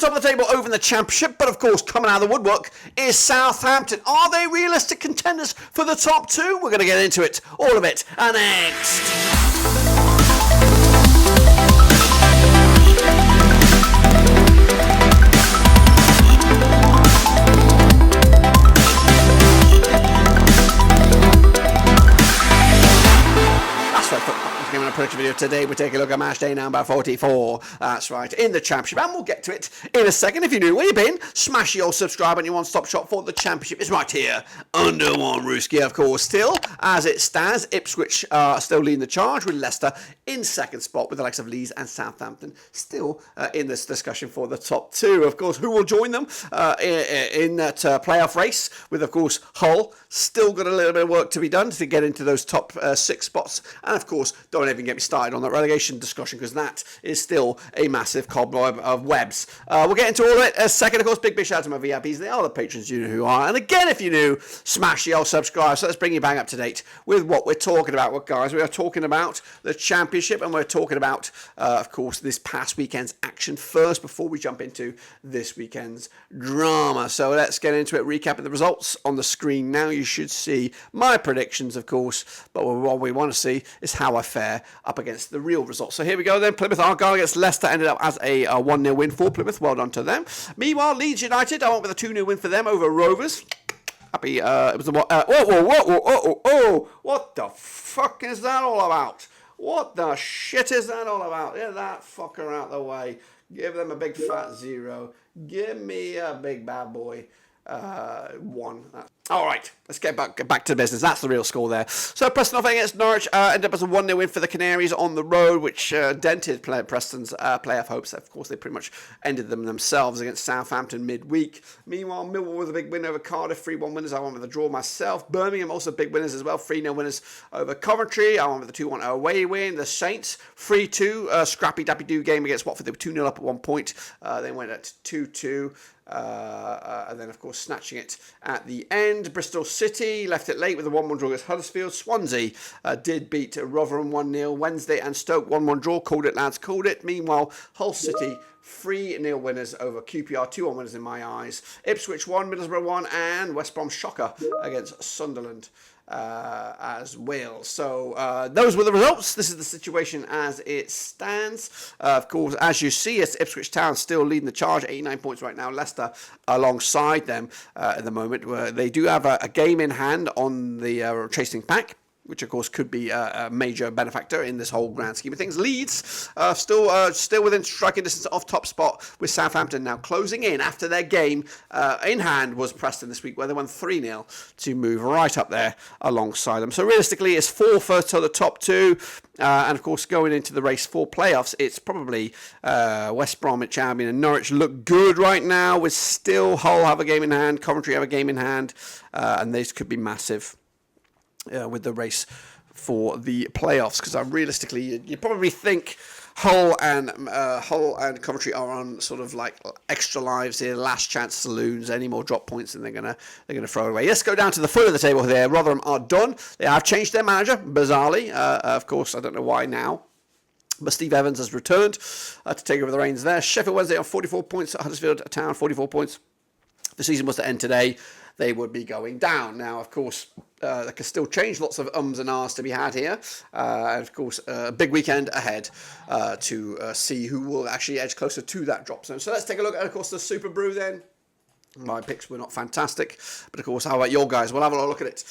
top of the table over in the Championship, but of course coming out of the woodwork is Southampton. Are they realistic contenders for the top two? We're going to get into it, all of it, and next. In a prediction video today, we take a look at Matchday number 44. That's right, in the Championship, and we'll get to it in a second. If you're new, where you been? Smash your subscribe and your one-stop shop for the Championship is right here under one rooski. Of course, still as it stands, Ipswich still leading the charge with Leicester in second spot, with the likes of Leeds and Southampton still in this discussion for the top two. Of course, who will join them in that playoff race? With of course Hull still got a little bit of work to be done to get into those top 6 spots, and of course don't even get me started on that relegation discussion, because that is still a massive cobweb of webs. We'll get into all of it in a second. Of course, big shout out to my VIPs. They are the patrons, you know who are. And again, if you're new, smash the old subscribe. So let's bring you bang up to date with what we're talking about. Well, guys, we are talking about the Championship, and we're talking about, of course, this past weekend's action first before we jump into this weekend's drama. So let's get into it. Recapping the results on the screen now. You should see my predictions, of course, but what we want to see is how I fare up against the real results. So here we go then. Plymouth Argyle against Leicester ended up as a 1-0 win for Plymouth. Well done to them. Meanwhile, Leeds United, I went with a 2-0 win for them over Rovers. Happy, it was the what the fuck is that all about? What the shit is that all about? Get that fucker out the way. Give them a big fat 0. Give me a big bad boy 1. All right, let's get back to business. That's the real score there. So Preston off against Norwich ended up as a 1-0 win for the Canaries on the road, which dented Preston's playoff hopes. Of course, they pretty much ended them themselves against Southampton midweek. Meanwhile, Millwall with a big win over Cardiff, 3-1 winners. I went with a draw myself. Birmingham also big winners as well, 3-0 winners over Coventry. I went with a 2-1 away win. The Saints, 3-2, scrappy dappy do game against Watford. They were 2-0 up at one point. They went at 2-2. And then, of course, snatching it at the end. Bristol City left it late with a 1-1 draw against Huddersfield. Swansea did beat Rotherham 1-0. Wednesday and Stoke 1-1 draw. Called it, lads, called it. Meanwhile, Hull City 3-0 winners over QPR. 2-1 winners in my eyes. Ipswich 1, Middlesbrough 1, and West Brom shocker against Sunderland as well. So those were the results. This is the situation as it stands. Of course, as you see, it's Ipswich Town still leading the charge, 89 points right now. Leicester alongside them at the moment. They do have a game in hand on the chasing pack, which of course could be a major benefactor in this whole grand scheme of things. Leeds still within striking distance off top spot, with Southampton now closing in after their game in hand was Preston this week, where they won 3-0 to move right up there alongside them. So realistically, it's 4 first to the top 2, and of course going into the race for playoffs, it's probably West Bromwich Albion and Norwich look good right now, with still Hull have a game in hand, Coventry have a game in hand, and these could be massive with the race for the playoffs, because realistically you probably think Hull and Coventry are on sort of like extra lives here, last chance saloons. Any more drop points and they're gonna throw it away. Let's go down to the foot of the table here. Rotherham are done. They have changed their manager, bizarrely. Of course, I don't know why now, but Steve Evans has returned to take over the reins there. Sheffield Wednesday on 44 points. Huddersfield Town 44 points. If the season was to end today, they would be going down. Now, of course, that can still change. Lots of ums and ahs to be had here. And of course, a big weekend ahead to see who will actually edge closer to that drop zone. So let's take a look at, of course, the Super Brew then. My picks were not fantastic, but of course, how about your guys? We'll have a look at it.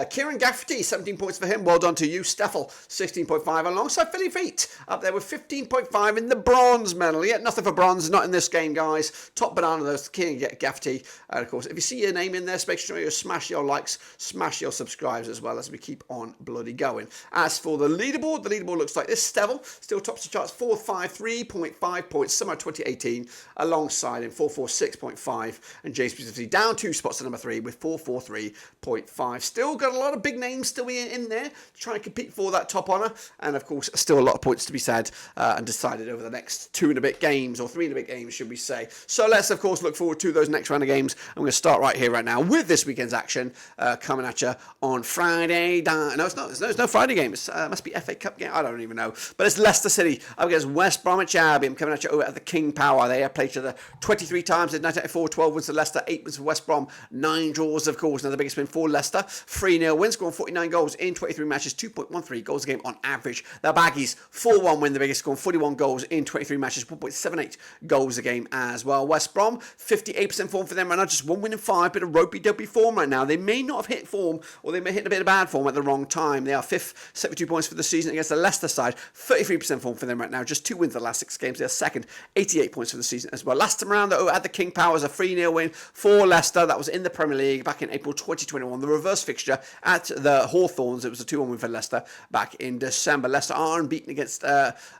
Kieran Gafferty, 17 points for him. Well done to you. Steffel, 16.5, alongside Philly Feet, up there with 15.5 in the bronze medal. Yeah, nothing for bronze, not in this game, guys. Top banana, those Kieran Gafferty. And of course, if you see your name in there, make sure you smash your likes, smash your subscribes as well, as we keep on bloody going. As for the leaderboard looks like this. Steffel still tops the charts, 453.5 points, summer 2018, alongside him, 446.5. and James specifically down 2 spots to number 3 with 443.5. Still got a lot of big names still in there to try and compete for that top honour, and of course still a lot of points to be said and decided over the next 2 and a bit games, or 3 and a bit games should we say. So let's of course look forward to those next round of games. I'm going to start right here right now with this weekend's action coming at you on Friday. No, it's not. There's no Friday game. It must be FA Cup game. I don't even know. But it's Leicester City up against West Bromwich Albion coming at you over at the King Power. They have played each other 23 times in 1984, 12 wins for Leicester, 8 wins for West Brom, 9 draws of course. Now the biggest win for Leicester, 3-0 win, scoring 49 goals in 23 matches, 2.13 goals a game on average. The Baggies, 4-1 win, the biggest, scoring 41 goals in 23 matches, 1.78 goals a game as well. West Brom, 58% form for them right now, just 1 win in 5, bit of ropey-dopey form right now. They may not have hit form, or they may hit a bit of bad form at the wrong time. They are 5th, 72 points for the season against the Leicester side, 33% form for them right now, just 2 wins the last 6 games. They are 2nd, 88 points for the season as well. Last time around, though, at the King Power, a 3-0 win for Leicester. That was in the Premier League back in April 2021. The reverse fixture at the Hawthorns, it was a 2-1 win for Leicester back in December. Leicester are unbeaten against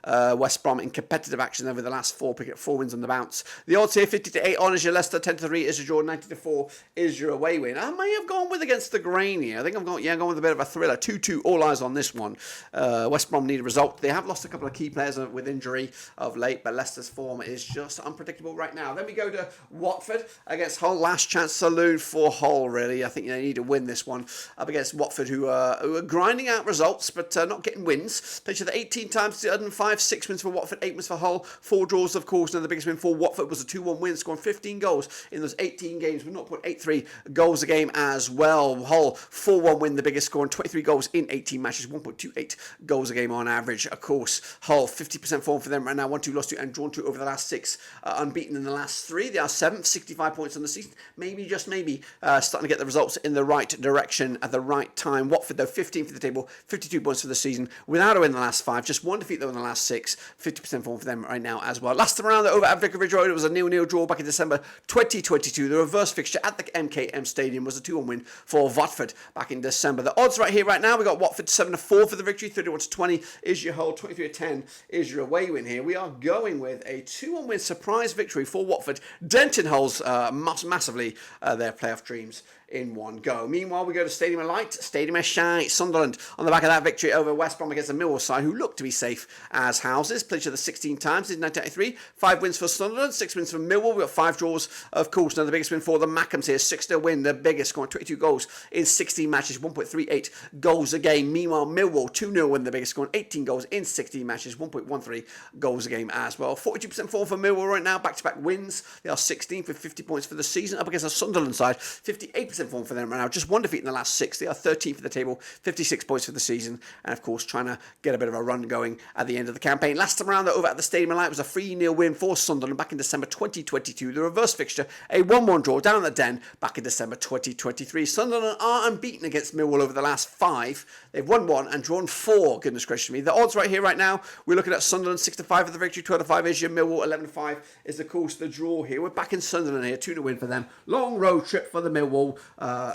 West Brom in competitive action over the last 4, picking up 4 wins on the bounce. The odds here, 50-8 on is your Leicester, 10-3 is your draw, 90-4 is your away win. I may have gone with against the grain here. I think I'm going with a bit of a thriller. 2-2, all eyes on this one. West Brom need a result. They have lost a couple of key players with injury of late, but Leicester's form is just unpredictable right now. Then we go to Watford against Hull. Last chance saloon for Hull, really. I think they need to win this one up against Watford, who are grinding out results, but not getting wins. Played each other 18 times, 2005, 6 wins for Watford, 8 wins for Hull, 4 draws, of course. Now the biggest win for Watford was a 2-1 win, scoring 15 goals in those 18 games with 0.83 goals a game as well. Hull, 4-1 win, the biggest, scoring 23 goals in 18 matches, 1.28 goals a game on average. Of course, Hull, 50% form for them right now, 1-2 lost to and drawn to over the last 6, unbeaten in the last 3. They are 7th, 65 points on the season. Maybe, just maybe, starting to get the results in the right direction at the right time. Watford, though, 15th for the table, 52 points for the season, without a win in the last 5, just 1 defeat though in the last 6, 50% form for them right now as well. Last time around, though, over at Vicarage Road, it was a 0-0 draw back in December 2022. The reverse fixture at the MKM Stadium was a 2-1 win for Watford back in December. The odds right here right now, we got Watford 7-4 for the victory, 31-20 is your Hull, 23-10 is your away win here. We are going with a 2-1 win surprise victory for Watford, denting Hull's massively their playoff dreams in one go. Meanwhile, we go to Stadium of Light, Stadium of Shite, Sunderland on the back of that victory over West Brom against the Millwall side, who look to be safe as houses. Played each other 16 times in 1983, 5 wins for Sunderland, 6 wins for Millwall. We've got 5 draws, of course. Now the biggest win for the Mackhams here, 6-0 win, the biggest, scoring 22 goals in 16 matches, 1.38 goals a game. Meanwhile, Millwall, 2-0 win, the biggest, scoring 18 goals in 16 matches, 1.13 goals a game as well. 42% form for Millwall right now, back-to-back wins. They are 16th with 50 points for the season, up against the Sunderland side, 58% form for them right now, just 1 defeat in the last 6. They are 13th for the table, 56 points for the season, and of course trying to get a bit of a run going at the end of the campaign. Last time around, though, over at the Stadium of Light, was a 3-0 win for Sunderland back in December 2022. The reverse fixture, a 1-1 draw down at the Den back in December 2023. Sunderland are unbeaten against Millwall over the last 5. They've won 1 and drawn 4, goodness gracious me. The odds right here right now, we're looking at Sunderland 6-5 for the victory, 12-5 is your Millwall, 11-5 is of course the draw here. We're back in Sunderland here, 2-0 win for them. Long road trip for the Millwall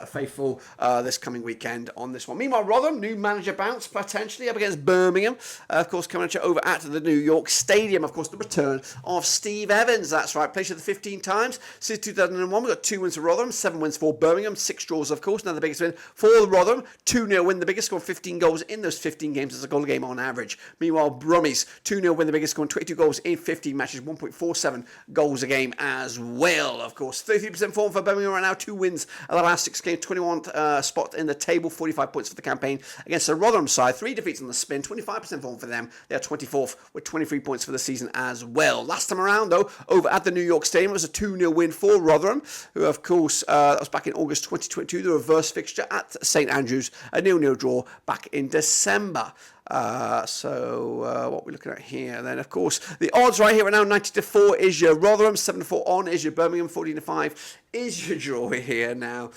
faithful this coming weekend on this one. Meanwhile, Rotherham, new manager bounce potentially up against Birmingham. Of course, coming at you over at the New York Stadium. Of course, the return of Steve Evans. That's right, played the 15 times since 2001. We've got 2 wins for Rotherham, 7 wins for Birmingham, 6 draws, of course. Now the biggest win for Rotherham, 2-0 win, the biggest, scored 15 goals in those 15 games as a goal a game on average. Meanwhile, Brummies, 2-0 win, the biggest, scoring 22 goals in 15 matches, 1.47 goals a game as well. Of course, 33% form for Birmingham right now, 2 wins at the last 6 games, 21 spot in the table, 45 points for the campaign against the Rotherham side, 3 defeats on the spin, 25% form for them. They are 24th with 23 points for the season as well. Last time around, though, over at the New York Stadium, it was a 2-0 win for Rotherham, who, of course, that was back in August 2022, the reverse fixture at St Andrews, a 0-0 draw back in December. What we're looking at here, and then of course the odds right here are now 90-4 is your Rotherham, 7-4 on is your Birmingham, 14-5 is your draw here now.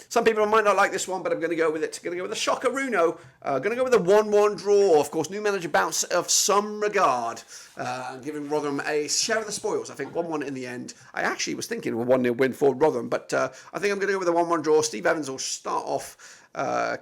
Some people might not like this one, but I'm going to go with it. Going to go with the Shockaruno. Going to go with a 1-1 draw. Of course, new manager bounce of some regard. Giving Rotherham a share of the spoils. I think 1-1 in the end. I actually was thinking of a 1-0 win for Rotherham, but I think I'm going to go with a 1-1 draw. Steve Evans will start off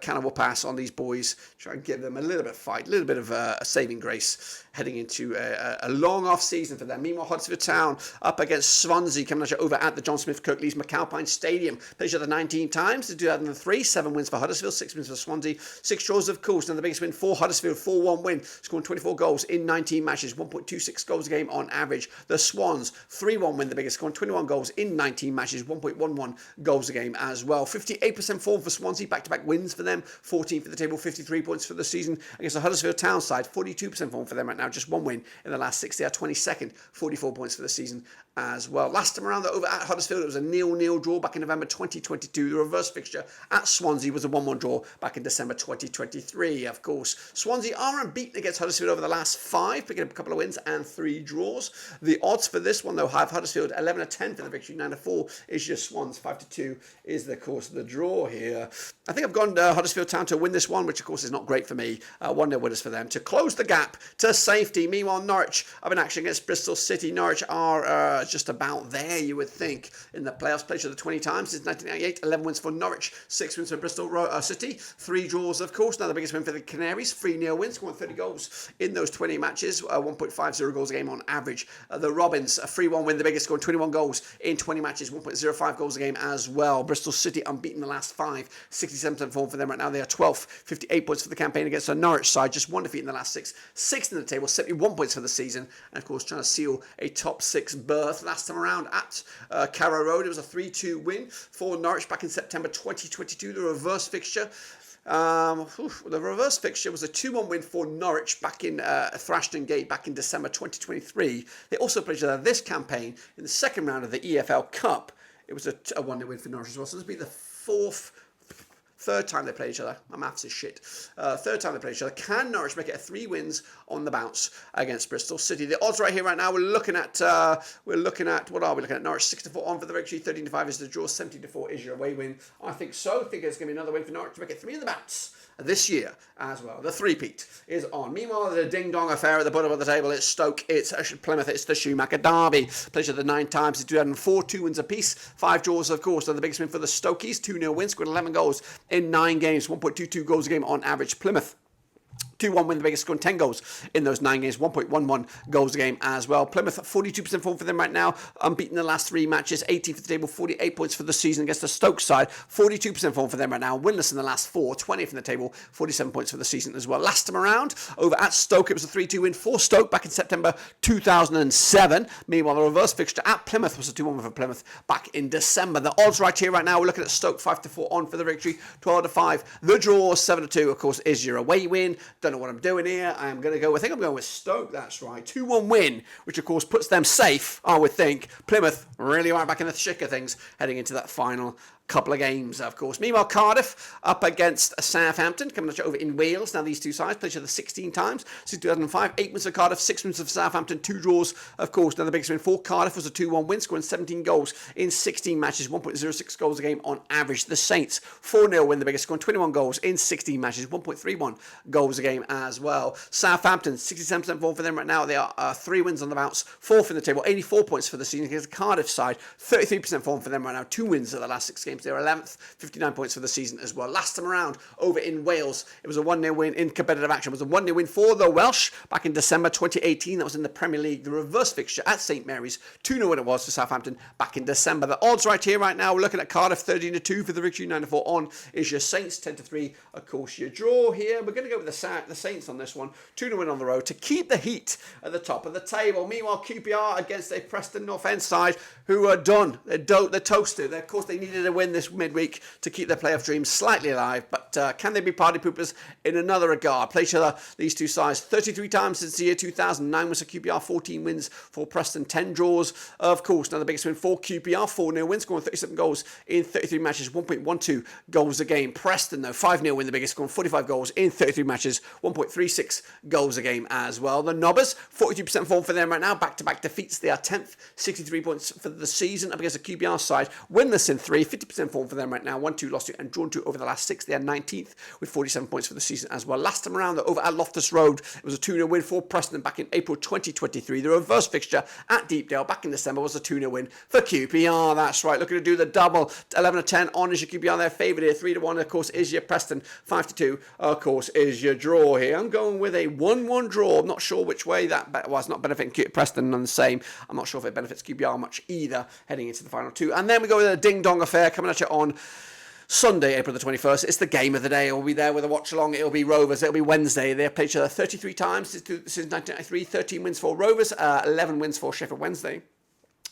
cannibal pass on these boys, try and give them a little bit of fight, a little bit of a saving grace heading into a long off season for them. Meanwhile, Huddersfield Town up against Swansea, coming at you over at the John Smith Kirklees McAlpine Stadium. Played each other 19 times in 2003, 7 wins for Huddersfield, 6 wins for Swansea, 6 draws of course, and the biggest win for Huddersfield, 4-1 win, scoring 24 goals in 19 matches, 1.26 goals a game on average. The Swans, 3-1 win, the biggest, scoring 21 goals in 19 matches, 1.11 goals a game as well. 58% form for Swansea, back-to-back wins for them, 14th for the table, 53 points for the season against the Huddersfield Town side, 42% form for them right now, just 1 win in the last 6. They are 22nd, 44 points for the season as well. Last time around, over at Huddersfield, it was a 0-0 draw back in November 2022. The reverse fixture at Swansea was a 1-1 draw back in December 2023. Of course, Swansea are unbeaten against Huddersfield over the last 5, picking up a couple of wins and 3 draws. The odds for this one, though, have Huddersfield 11-10 for the victory, 9-4 is your Swans, 5-2 is the course of the draw here. I think I've gone Huddersfield Town to win this one, which of course is not great for me. 1-0 winners for them to close the gap to safety. Meanwhile, Norwich up in action against Bristol City. Norwich are just about there, you would think, in the playoffs. Played each other 20 times since 1998. 11 wins for Norwich, 6 wins for Bristol City, 3 draws, of course. Now the biggest win for the Canaries, 3-0 wins, scoring 30 goals in those 20 matches, 1.50 goals a game on average. The Robins, a 3-1 win, the biggest, scoring 21 goals in 20 matches, 1.05 goals a game as well. Bristol City unbeaten the last 5, 67% form for them right now. They are 12th, 58 points for the campaign against the Norwich side, just 1 defeat in the last 6, 6th in the table, 71 points for the season, and of course trying to seal a top 6 berth. Last time around at Carrow Road, it was a 3-2 win for Norwich back in September 2022. The reverse fixture was a 2-1 win for Norwich back in Thrashton Gate back in December 2023. They also played each other this campaign in the second round of the EFL Cup. It was a 1-0 win for Norwich as well. So this will be the third time they play each other. My maths is shit. Third time they play each other. Can Norwich make it 3 wins on the bounce against Bristol City? The odds right here right now, we're looking at what are we looking at? Norwich 6-4 on for the victory, 13-5 is the draw, 17-4 is your away win. I think so. I think it's going to be another win for Norwich to make it 3 in the bounce this year as well. The three-peat is on. Meanwhile, the ding-dong affair at the bottom of the table, it's Stoke, it's Plymouth, it's the Schumacher Derby. Played each other 9 times in 2004, 2 wins apiece, 5 draws, of course. And the biggest win for the Stokies, 2-0 win, scored 11 goals in 9 games, 1.22 goals a game on average. Plymouth, 2-1 win, the biggest, scoring 10 goals in those 9 games, 1.11 goals a game as well. Plymouth, 42% form for them right now, unbeaten the last 3 matches, 18th for the table, 48 points for the season against the Stoke side, 42% form for them right now, winless in the last 4, 20th in the table, 47 points for the season as well. Last time around, over at Stoke, it was a 3-2 win for Stoke back in September 2007. Meanwhile, the reverse fixture at Plymouth was a 2-1 win for Plymouth back in December. The odds right here right now, we're looking at Stoke 5-4 on for the victory, 12-5. The draw, 7-2, of course, is your away win. Don't know what I'm doing here. I think I'm going with Stoke, that's right. 2-1 win, which of course puts them safe, I would think. Plymouth really are back in the thick of things heading into that final couple of games, of course. Meanwhile, Cardiff up against Southampton, coming at you over in Wales. Now, these two sides played each other 16 times since 2005. 8 wins for Cardiff, 6 wins for Southampton, 2 draws, of course. Now, the biggest win for Cardiff was a 2-1 win, scoring 17 goals in 16 matches, 1.06 goals a game on average. The Saints, 4-0 win, the biggest, scoring 21 goals in 16 matches, 1.31 goals a game as well. Southampton, 67% form for them right now. They are 3 wins on the bounce, 4th in the table, 84 points for the season against the Cardiff side, 33% form for them right now, 2 wins at the last 6 games. They're 11th, 59 points for the season as well. Last time around, over in Wales, it was a 1-0 win in competitive action. It was a 1-0 win for the Welsh back in December 2018. That was in the Premier League. The reverse fixture at St Mary's, 2-0 win it was for Southampton back in December. The odds right here right now, we're looking at Cardiff 13-2 for the victory, 9-4 on is your Saints, 10-3, of course, your draw here. We're going to go with the Saints on this one, 2-0 win on the road to keep the heat at the top of the table. Meanwhile, QPR against a Preston North End side who are done. They're toasted. Of course, they needed a win this midweek to keep their playoff dreams slightly alive, but can they be party poopers in another regard? Play each other, these two sides, 33 times since the year 2000. 9 wins for QPR, 14 wins for Preston, 10 draws, of course. Now the biggest win for QPR, 4-0 win, scoring 37 goals in 33 matches, 1.12 goals a game. Preston, though, 5-0 win, the biggest, scoring 45 goals in 33 matches, 1.36 goals a game as well. The Nobbers, 42% form for them right now, back-to-back defeats. They are 10th, 63 points for the season up against the QPR side, winless in 3, 50% 50% form for them right now. 1-2 lost to and drawn to over the last 6. They are 19th with 47 points for the season as well. Last time around, over at Loftus Road, it was a 2-0 win for Preston back in April 2023. The reverse fixture at Deepdale back in December was a 2-0 win for QPR. That's right, looking to do the double. 11-10 on is your QPR, their favourite here. 3-1, of course, is your Preston. 5-2, of course, is your draw here. I'm going with a 1-1 draw. I'm not sure which way that was. Not benefiting Preston, none the same. I'm not sure if it benefits QPR much either heading into the final two. And then we go with a ding-dong affair coming at you on Sunday, April the 21st. It's the game of the day. We'll be there with a watch-along. It'll be Rovers. It'll be Wednesday. They've played each other 33 times since 1993. 13 wins for Rovers, 11 wins for Sheffield Wednesday.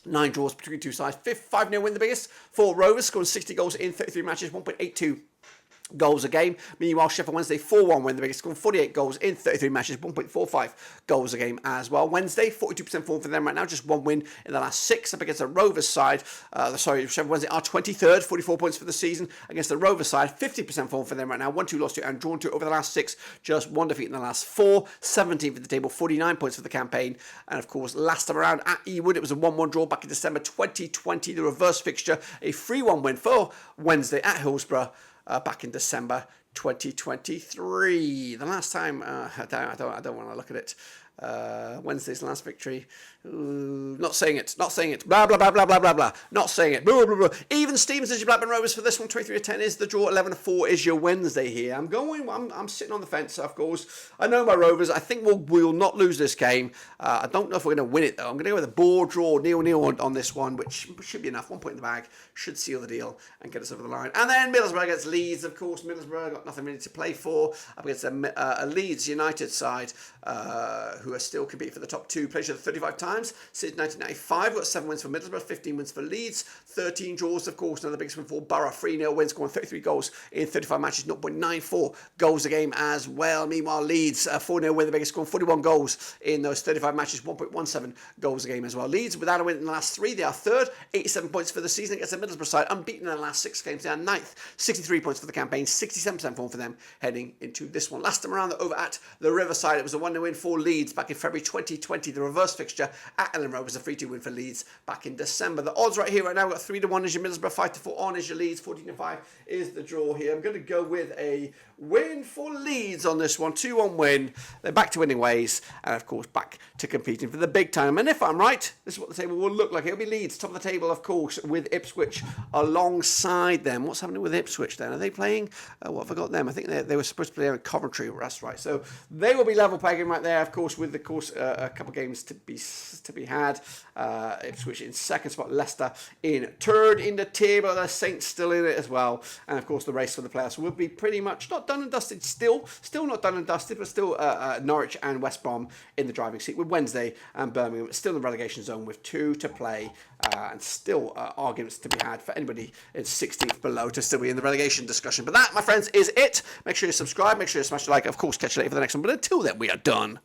9 draws between two sides. 5-0 win the biggest for Rovers, scoring 60 goals in 33 matches, 1.82 goals a game. Meanwhile, Sheffield Wednesday 4-1 win the biggest, scoring 48 goals in 33 matches, 1.45 goals a game as well. Wednesday, 42% form for them right now, just 1 win in the last 6 up against the Rovers side. Sheffield Wednesday are 23rd, 44 points for the season against the Rovers side. 50% form for them right now, 1-2 lost to and drawn to over the last 6, just 1 defeat in the last 4. 17th at the table, 49 points for the campaign. And of course, last time around at Ewood, it was a 1-1 draw back in December 2020. The reverse fixture, a 3-1 win for Wednesday at Hillsborough. Back in December 2023. The last time, I don't want to look at it. Wednesday's last victory. Not saying it. Blah, blah, blah, blah, blah, blah, blah. Not saying it. Blah, blah, blah. Even Stevens is your Blackburn Rovers for this one. 23-10 is the draw. 11-4 is your Wednesday here. I'm sitting on the fence, of course. I know my Rovers. I think we'll not lose this game. I don't know if we're going to win it, though. I'm going to go with a board draw, 0-0 on this one, which should be enough. 1 point in the bag. Should seal the deal and get us over the line. And then Middlesbrough against Leeds, of course. Middlesbrough got nothing really to play for. Up against a Leeds United side who are still competing for the top 2. Played 35 times since 1995. Got 7 wins for Middlesbrough, 15 wins for Leeds, 13 draws, of course. Another biggest win for Borough. 3-0 wins, scoring 33 goals in 35 matches, 0.94 goals a game as well. Meanwhile, Leeds, 4-0 win, the biggest, scoring 41 goals in those 35 matches, 1.17 goals a game as well. Leeds, without a win in the last 3, they are 3rd, 87 points for the season against the Middlesbrough side, unbeaten in the last 6 games. They are 9th, 63 points for the campaign, 67% form for them heading into this one. Last time around, over at the Riverside, it was a 1-0 win for Leeds back in February 2020. The reverse fixture at Ellen Road was a 3-2 win for Leeds back in December. The odds right here right now, we've got 3-1 is your Middlesbrough, 5-4 on is your Leeds, 14-5 is the draw here. I'm going to go with a win for Leeds on this one, 2-1 win. They're back to winning ways, and of course back to competing for the big time. And if I'm right, this is what the table will look like. It'll be Leeds top of the table, of course, with Ipswich alongside them. What's happening with Ipswich then? Are they playing? What have I got them? I think they were supposed to play in Coventry. That's right. So they will be level pegging right there, of course, with a couple of games to be had. Ipswich in 2nd spot, Leicester in 3rd in the table. The Saints still in it as well, and of course the race for the playoffs will be pretty much not done and dusted. Still not done and dusted, but still Norwich and West Brom in the driving seat, with Wednesday and Birmingham still in the relegation zone with 2 to play, and still arguments to be had for anybody in 16th below to still be in the relegation discussion. But that, my friends, is it. Make sure you subscribe. Make sure you smash the like. Of course, catch you later for the next one. But until then, we are done.